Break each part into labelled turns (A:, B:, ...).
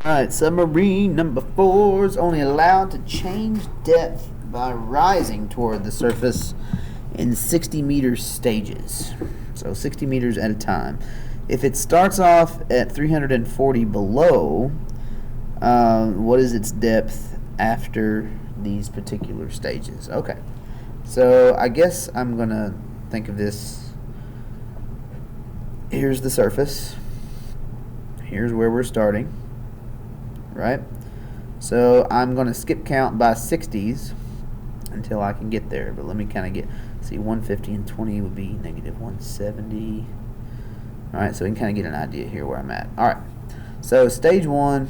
A: Alright, submarine number 4 is only allowed to change depth by rising toward the surface in 60-meter stages. So 60 meters at a time. If it starts off at 340 below, what is its depth after these particular stages? Okay, so I guess I'm going to think of this. Here's the surface. Here's where we're starting. Right? So I'm going to skip count by 60s until I can get there. But let me kind of see, 150 and 20 would be negative 170. Alright, so we can kind of get an idea here where I'm at. Alright, so stage 1,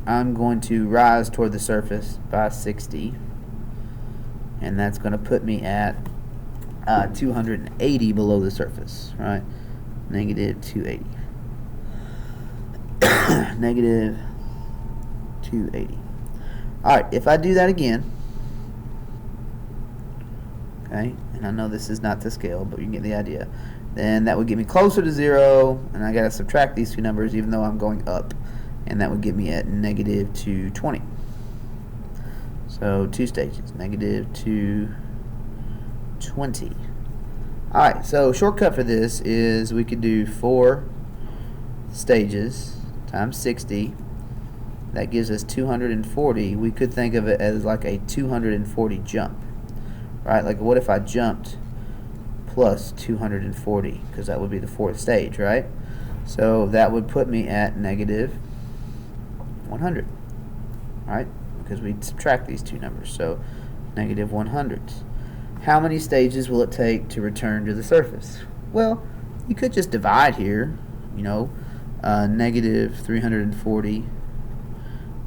A: I'm going to rise toward the surface by 60. And that's going to put me at 280 below the surface. Right? Negative 280. Negative 280. Alright, if I do that again, okay, and I know this is not to scale, but you get the idea, then that would get me closer to 0, and I got to subtract these two numbers even though I'm going up, and that would get me at negative 220. So 2 stages, negative 220. Alright, so shortcut for this is we could do 4 stages times 60. That gives us 240. We could think of it as like a 240 jump, right? Like, what if I jumped plus 240? Because that would be the 4th stage, right? So that would put me at negative 100, right? Because we subtract these two numbers. So negative 100. How many stages will it take to return to the surface? Well, you could just divide here, you know, negative 340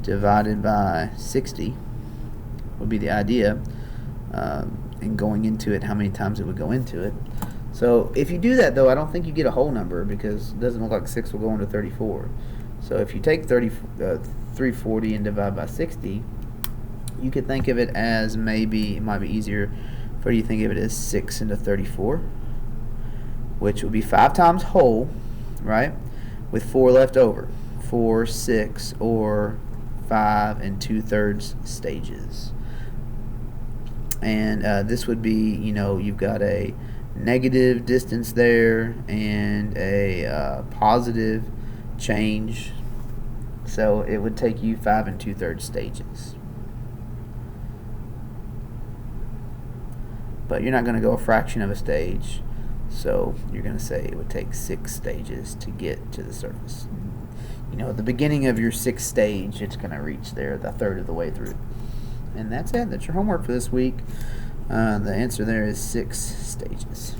A: divided by 60 would be the idea, and going into it, how many times it would go into it. So if you do that, though, I don't think you get a whole number because it doesn't look like 6 will go into 34. So if you take 340 and divide by 60, you could think of it as, maybe it might be easier for you to think of it as 6 into 34, which would be 5 times whole, right, with 4 left over. 4, 6, or 5 and 2/3 stages. And this would be, you know, you've got a negative distance there and a positive change. So it would take you 5 and 2/3 stages. But you're not going to go a fraction of a stage. So you're going to say it would take 6 stages to get to the surface. You know, at the beginning of your 6th stage, it's going to reach there, the 1/3 of the way through. And that's it. That's your homework for this week. The answer there is 6 stages.